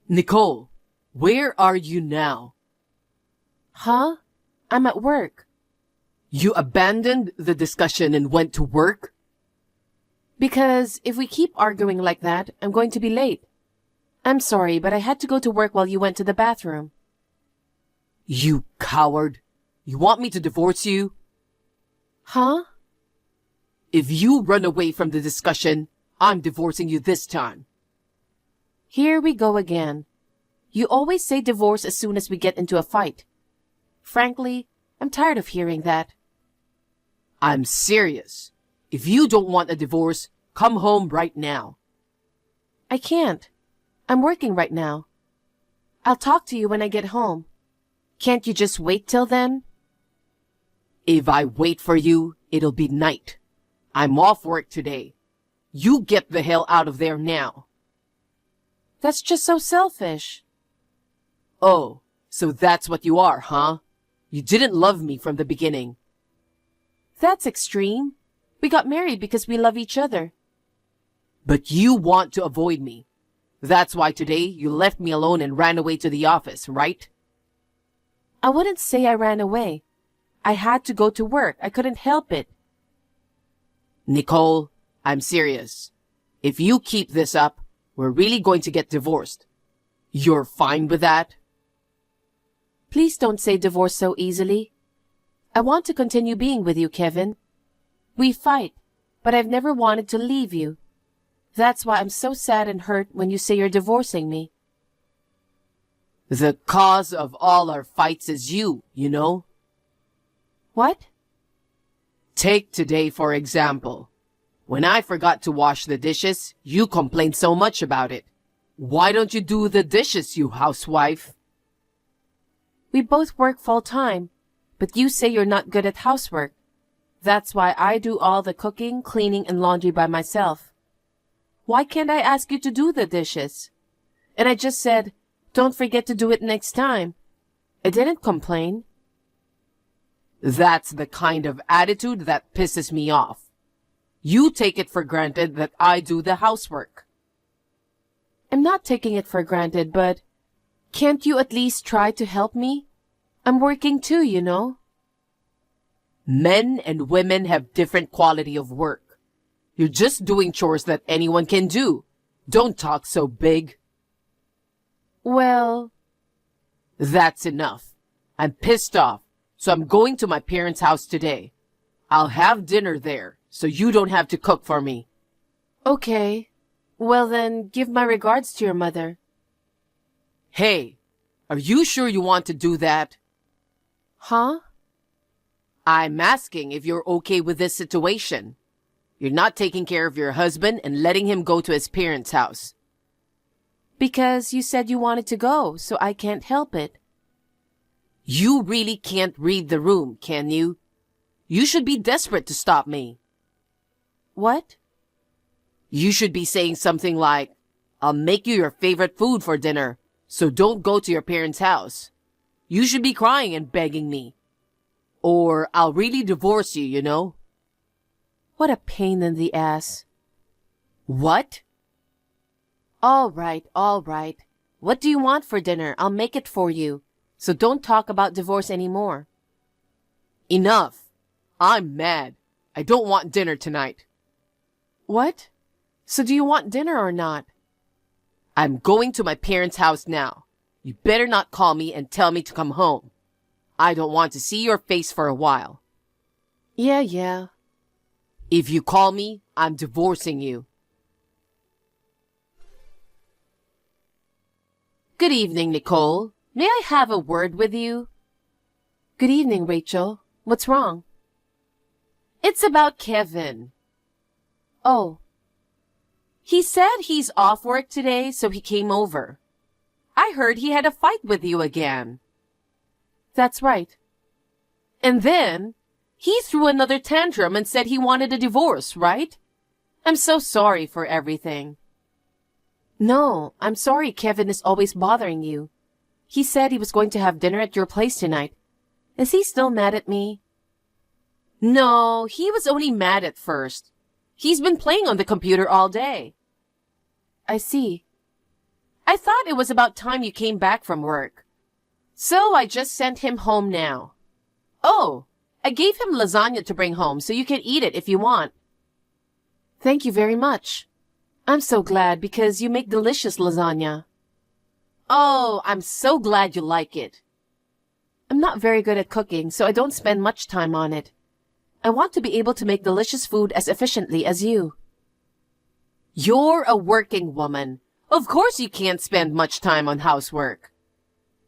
Nicole, where are you now? Huh? I'm at work. You abandoned the discussion and went to work? Because if we keep arguing like that, I'm going to be late. I'm sorry, but I had to go to work while you went to the bathroom. You coward. You want me to divorce you? Huh? If you run away from the discussion, I'm divorcing you this time. Here we go again. You always say divorce as soon as we get into a fight. Frankly, I'm tired of hearing that. I'm serious. If you don't want a divorce, come home right now. I can't. I'm working right now. I'll talk to you when I get home. Can't you just wait till then? If I wait for you, it'll be night. I'm off work today. You get the hell out of there now. That's just so selfish. Oh, so that's what you are, huh? You didn't love me from the beginning. That's extreme. We got married because we love each other. But you want to avoid me. That's why today you left me alone and ran away to the office, right? I wouldn't say I ran away. I had to go to work. I couldn't help it. Nicole, I'm serious. If you keep this up, we're really going to get divorced. You're fine with that? Please don't say divorce so easily. I want to continue being with you, Kevin. We fight, but I've never wanted to leave you. That's why I'm so sad and hurt when you say you're divorcing me. The cause of all our fights is you know? What? Take today, for example. When I forgot to wash the dishes, you complained so much about it. Why don't you do the dishes, you housewife? We both work full-time, but you say you're not good at housework. That's why I do all the cooking, cleaning, and laundry by myself. Why can't I ask you to do the dishes? And I just said, don't forget to do it next time. I didn't complain. That's the kind of attitude that pisses me off. You take it for granted that I do the housework. I'm not taking it for granted, but can't you at least try to help me? I'm working too, you know. Men and women have different quality of work. You're just doing chores that anyone can do. Don't talk so big. Well, that's enough. I'm pissed off, so I'm going to my parents' house today. I'll have dinner there, so you don't have to cook for me. Okay. Well then, give my regards to your mother. Hey, are you sure you want to do that? Huh? I'm asking if you're okay with this situation. You're not taking care of your husband and letting him go to his parents' house. Because you said you wanted to go, so I can't help it. You really can't read the room, can you? You should be desperate to stop me. What? You should be saying something like, I'll make you your favorite food for dinner, so don't go to your parents' house. You should be crying and begging me. Or I'll really divorce you, you know? What a pain in the ass. What? All right. What do you want for dinner? I'll make it for you. So don't talk about divorce anymore. Enough. I'm mad. I don't want dinner tonight. What? So do you want dinner or not? I'm going to my parents' house now. You better not call me and tell me to come home. I don't want to see your face for a while. Yeah. If you call me, I'm divorcing you. Good evening, Nicole. May I have a word with you? Good evening, Rachel. What's wrong? It's about Kevin. Oh. He said he's off work today, so he came over. I heard he had a fight with you again. That's right. And then he threw another tantrum and said he wanted a divorce, right? I'm so sorry for everything. No, I'm sorry Kevin is always bothering you. He said he was going to have dinner at your place tonight. Is he still mad at me? No, he was only mad at first. He's been playing on the computer all day. I see. I thought it was about time you came back from work. So I just sent him home now. Oh, I gave him lasagna to bring home so you can eat it if you want. Thank you very much. I'm so glad because you make delicious lasagna. Oh, I'm so glad you like it. I'm not very good at cooking, so I don't spend much time on it. I want to be able to make delicious food as efficiently as you. You're a working woman. Of course you can't spend much time on housework.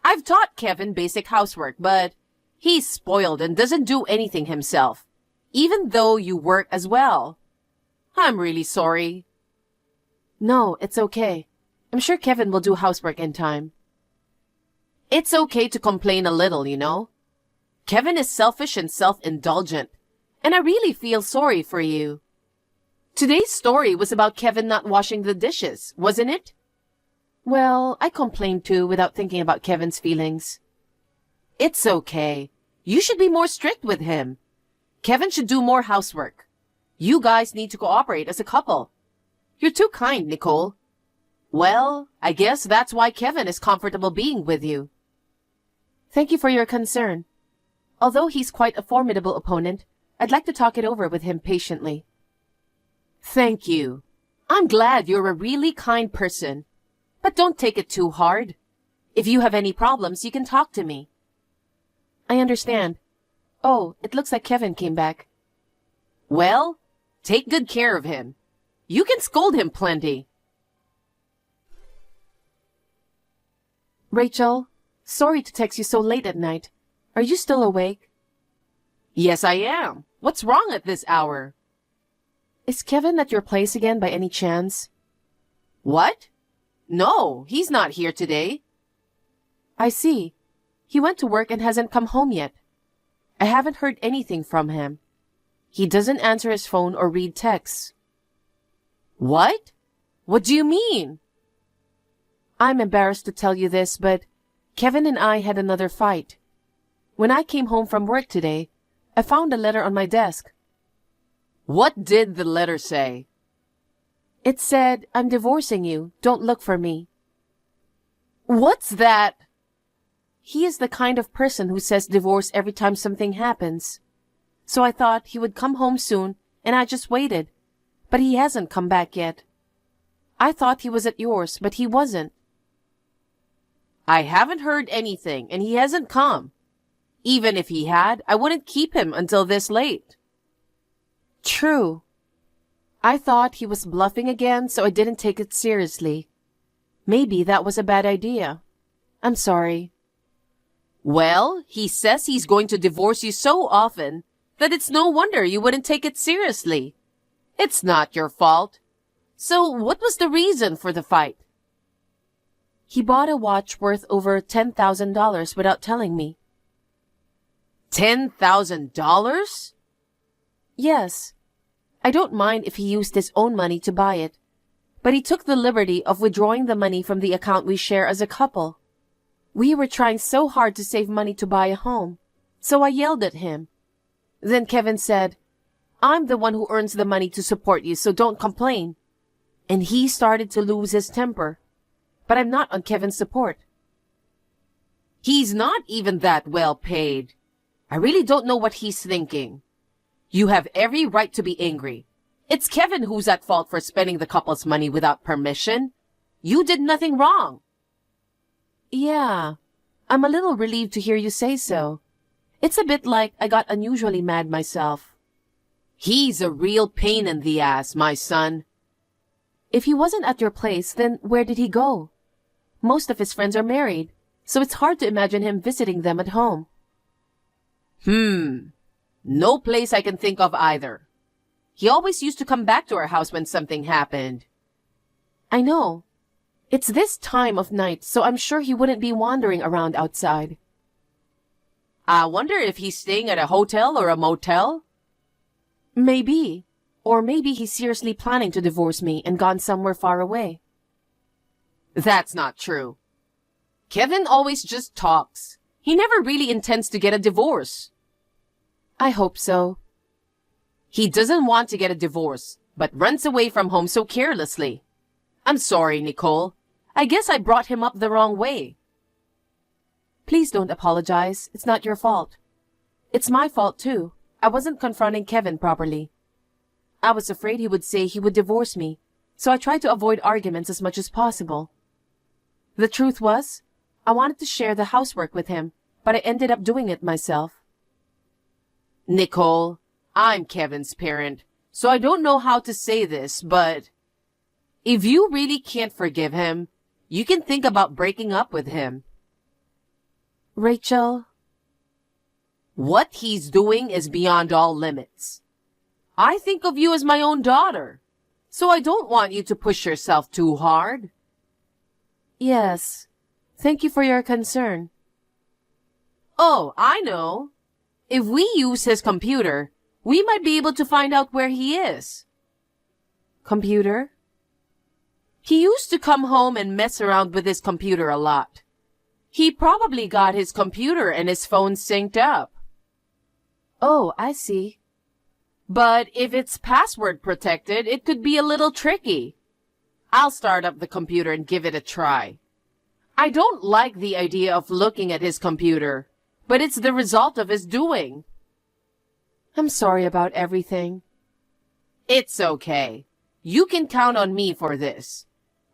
I've taught Kevin basic housework, but he's spoiled and doesn't do anything himself, even though you work as well. I'm really sorry. No, it's okay. I'm sure Kevin will do housework in time. It's okay to complain a little, you know. Kevin is selfish and self-indulgent, and I really feel sorry for you. Today's story was about Kevin not washing the dishes, wasn't it? Well, I complained too without thinking about Kevin's feelings. It's okay. You should be more strict with him. Kevin should do more housework. You guys need to cooperate as a couple. You're too kind, Nicole. Well, I guess that's why Kevin is comfortable being with you. Thank you for your concern. Although he's quite a formidable opponent, I'd like to talk it over with him patiently. Thank you. I'm glad you're a really kind person. But don't take it too hard. If you have any problems, you can talk to me. I understand. Oh, it looks like Kevin came back. Well, take good care of him. You can scold him plenty. Rachel, sorry to text you so late at night. Are you still awake? Yes, I am. What's wrong at this hour? Is Kevin at your place again by any chance? What? No, he's not here today. I see. He went to work and hasn't come home yet. I haven't heard anything from him. He doesn't answer his phone or read texts. What? What do you mean? I'm embarrassed to tell you this, but Kevin and I had another fight. When I came home from work today, I found a letter on my desk. What did the letter say? It said, I'm divorcing you. Don't look for me. What's that? He is the kind of person who says divorce every time something happens. So I thought he would come home soon, and I just waited. But he hasn't come back yet. I thought he was at yours, but he wasn't. I haven't heard anything, and he hasn't come. Even if he had, I wouldn't keep him until this late. True. I thought he was bluffing again, so I didn't take it seriously. Maybe that was a bad idea. I'm sorry. Well, he says he's going to divorce you so often that it's no wonder you wouldn't take it seriously. It's not your fault. So what was the reason for the fight? He bought a watch worth over $10,000 without telling me. $10,000? Yes. I don't mind if he used his own money to buy it, but he took the liberty of withdrawing the money from the account we share as a couple. We were trying so hard to save money to buy a home, so I yelled at him. Then Kevin said, I'm the one who earns the money to support you, so don't complain. And he started to lose his temper. But I'm not on Kevin's support. He's not even that well paid. I really don't know what he's thinking. You have every right to be angry. It's Kevin who's at fault for spending the couple's money without permission. You did nothing wrong. Yeah, I'm a little relieved to hear you say so. It's a bit like I got unusually mad myself. He's a real pain in the ass, my son. If he wasn't at your place, then where did he go? Most of his friends are married, so it's hard to imagine him visiting them at home. No place I can think of either. He always used to come back to our house when something happened. I know. It's this time of night, so I'm sure he wouldn't be wandering around outside. I wonder if he's staying at a hotel or a motel? Maybe. Or maybe he's seriously planning to divorce me and gone somewhere far away. That's not true. Kevin always just talks. He never really intends to get a divorce. I hope so. He doesn't want to get a divorce, but runs away from home so carelessly. I'm sorry, Nicole. I guess I brought him up the wrong way. Please don't apologize. It's not your fault. It's my fault too. I wasn't confronting Kevin properly. I was afraid he would say he would divorce me, so I tried to avoid arguments as much as possible. The truth was, I wanted to share the housework with him, but I ended up doing it myself. Nicole, I'm Kevin's parent, so I don't know how to say this, but if you really can't forgive him, you can think about breaking up with him. Rachel, what he's doing is beyond all limits. I think of you as my own daughter, so I don't want you to push yourself too hard. Yes. Thank you for your concern. Oh, I know. If we use his computer, we might be able to find out where he is. Computer? He used to come home and mess around with his computer a lot. He probably got his computer and his phone synced up. Oh, I see. But if it's password protected, it could be a little tricky. I'll start up the computer and give it a try. I don't like the idea of looking at his computer, but it's the result of his doing. I'm sorry about everything. It's okay. You can count on me for this.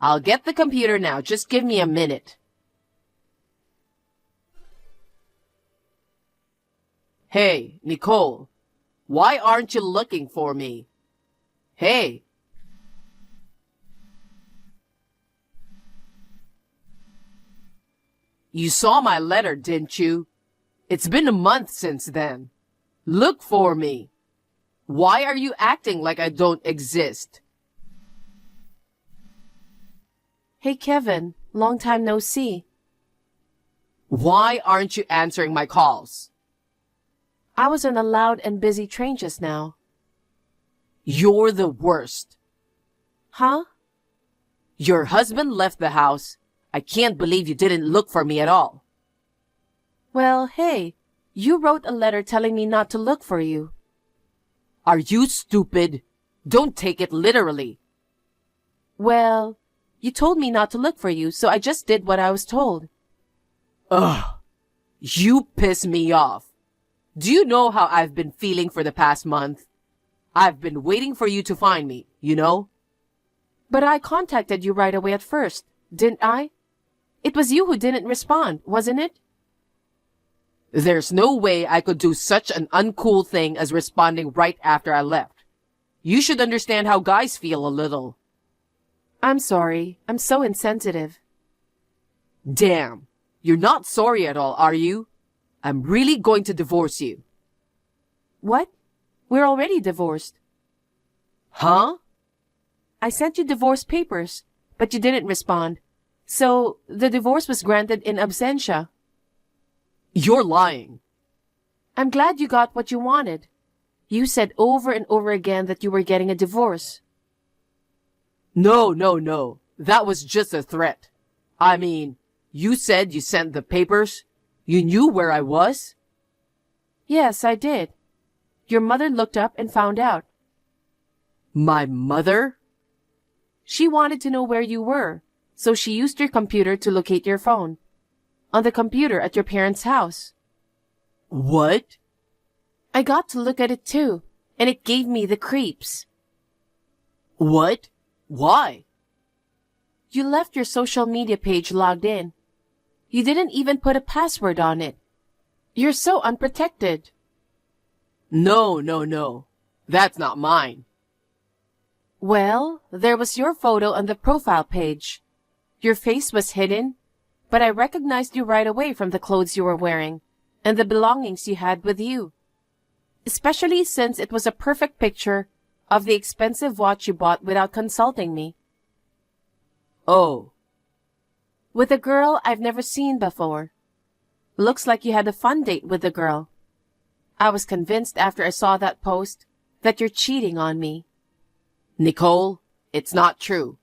I'll get the computer now. Just give me a minute. Hey, Nicole. Why aren't you looking for me? Hey. You saw my letter, didn't you? It's been a month since then. Look for me. Why are you acting like I don't exist? Hey, Kevin. Long time no see. Why aren't you answering my calls? I was on a loud and busy train just now. You're the worst. Huh? Your husband left the house. I can't believe you didn't look for me at all. Well, hey, you wrote a letter telling me not to look for you. Are you stupid? Don't take it literally. Well, you told me not to look for you, so I just did what I was told. Ugh. You piss me off. Do you know how I've been feeling for the past month? I've been waiting for you to find me, you know? But I contacted you right away at first, didn't I? It was you who didn't respond, wasn't it? There's no way I could do such an uncool thing as responding right after I left. You should understand how guys feel a little. I'm sorry. I'm so insensitive. Damn. You're not sorry at all, are you? I'm really going to divorce you. What? We're already divorced. Huh? I sent you divorce papers, but you didn't respond. So, the divorce was granted in absentia. You're lying. I'm glad you got what you wanted. You said over and over again that you were getting a divorce. No. That was just a threat. I mean, you said you sent the papers. You knew where I was? Yes, I did. Your mother looked up and found out. My mother? She wanted to know where you were, so she used your computer to locate your phone. On the computer at your parents' house. What? I got to look at it too, and it gave me the creeps. What? Why? You left your social media page logged in. You didn't even put a password on it. You're so unprotected. No. That's not mine. Well, there was your photo on the profile page. Your face was hidden, but I recognized you right away from the clothes you were wearing and the belongings you had with you. Especially since it was a perfect picture of the expensive watch you bought without consulting me. Oh. With a girl I've never seen before. Looks like you had a fun date with the girl. I was convinced after I saw that post that you're cheating on me. Nicole, it's not true.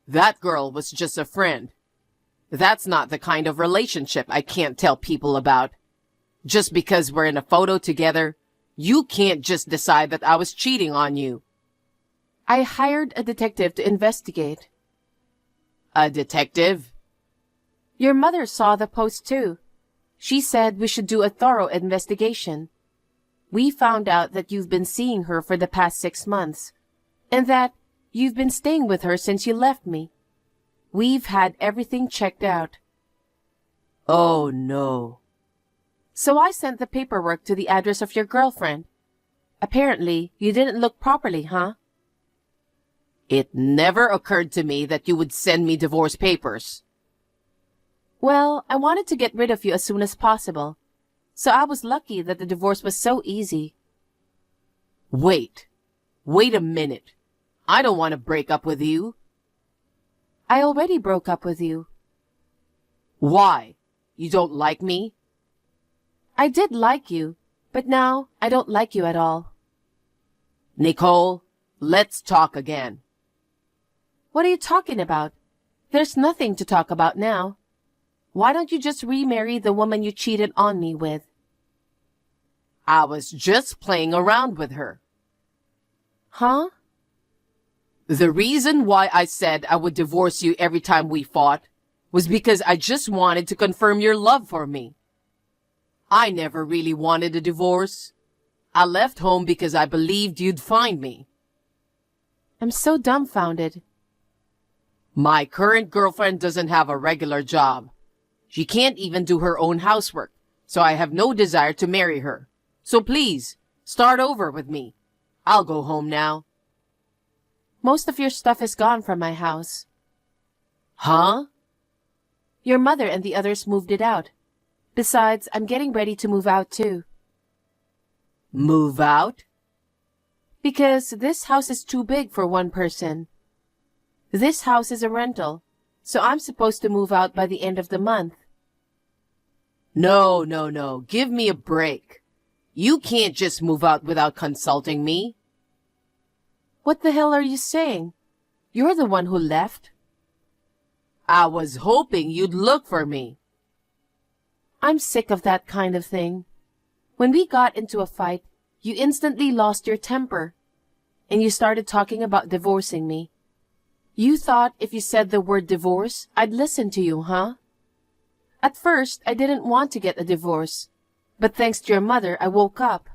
That girl was just a friend. That's not the kind of relationship I can't tell people about. Just because we're in a photo together, you can't just decide that I was cheating on you. I hired a detective to investigate. A detective? Your mother saw the post too. She said we should do a thorough investigation. We found out that you've been seeing her for the past 6 months, and that you've been staying with her since you left me. We've had everything checked out. Oh no. So I sent the paperwork to the address of your girlfriend. Apparently, you didn't look properly, huh? It never occurred to me that you would send me divorce papers. Well, I wanted to get rid of you as soon as possible, so I was lucky that the divorce was so easy. Wait a minute. I don't want to break up with you. I already broke up with you. Why? You don't like me? I did like you, but now I don't like you at all. Nicole, let's talk again. What are you talking about? There's nothing to talk about now. Why don't you just remarry the woman you cheated on me with? I was just playing around with her. Huh? The reason why I said I would divorce you every time we fought was because I just wanted to confirm your love for me. I never really wanted a divorce. I left home because I believed you'd find me. I'm so dumbfounded. My current girlfriend doesn't have a regular job. She can't even do her own housework, so I have no desire to marry her. So please, start over with me. I'll go home now. Most of your stuff is gone from my house. Huh? Your mother and the others moved it out. Besides, I'm getting ready to move out too. Move out? Because this house is too big for one person. This house is a rental, so I'm supposed to move out by the end of the month. No. Give me a break. You can't just move out without consulting me. What the hell are you saying? You're the one who left. I was hoping you'd look for me. I'm sick of that kind of thing. When we got into a fight, you instantly lost your temper, and you started talking about divorcing me. You thought if you said the word divorce, I'd listen to you, huh? At first, I didn't want to get a divorce, but thanks to your mother, I woke up.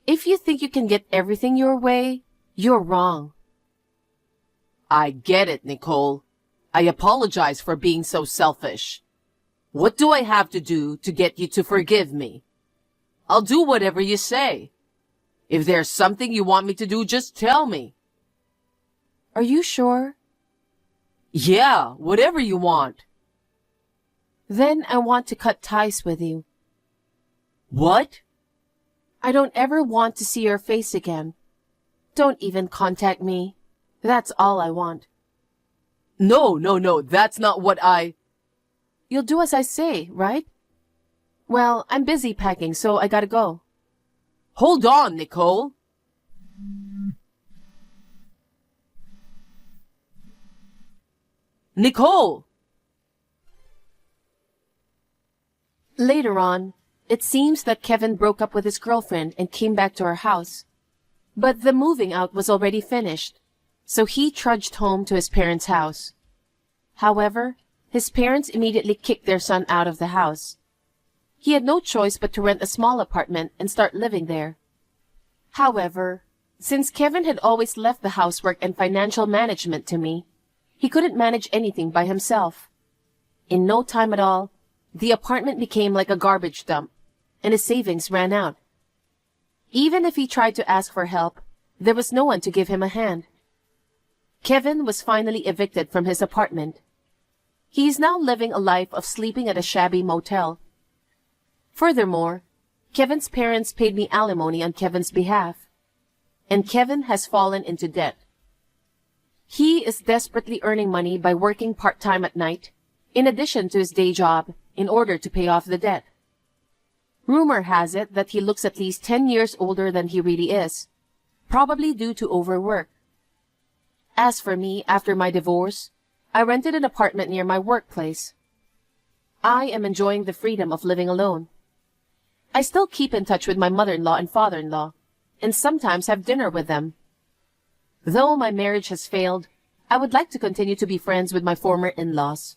If you think you can get everything your way, you're wrong. I get it, Nicole. I apologize for being so selfish. What do I have to do to get you to forgive me? I'll do whatever you say. If there's something you want me to do, just tell me. Are you sure? Yeah, whatever you want. Then I want to cut ties with you. What? I don't ever want to see your face again. Don't even contact me. That's all I want. No, that's not what I... You'll do as I say, right? Well, I'm busy packing, so I gotta go. Hold on, Nicole. Nicole! Later on, it seems that Kevin broke up with his girlfriend and came back to our house. But the moving out was already finished, so he trudged home to his parents' house. However, his parents immediately kicked their son out of the house. He had no choice but to rent a small apartment and start living there. However, since Kevin had always left the housework and financial management to me, he couldn't manage anything by himself. In no time at all, the apartment became like a garbage dump, and his savings ran out. Even if he tried to ask for help, there was no one to give him a hand. Kevin was finally evicted from his apartment. He is now living a life of sleeping at a shabby motel. Furthermore, Kevin's parents paid me alimony on Kevin's behalf, and Kevin has fallen into debt. He is desperately earning money by working part-time at night, in addition to his day job, in order to pay off the debt. Rumor has it that he looks at least 10 years older than he really is, probably due to overwork. As for me, after my divorce, I rented an apartment near my workplace. I am enjoying the freedom of living alone. I still keep in touch with my mother-in-law and father-in-law, and sometimes have dinner with them. Though my marriage has failed, I would like to continue to be friends with my former in-laws.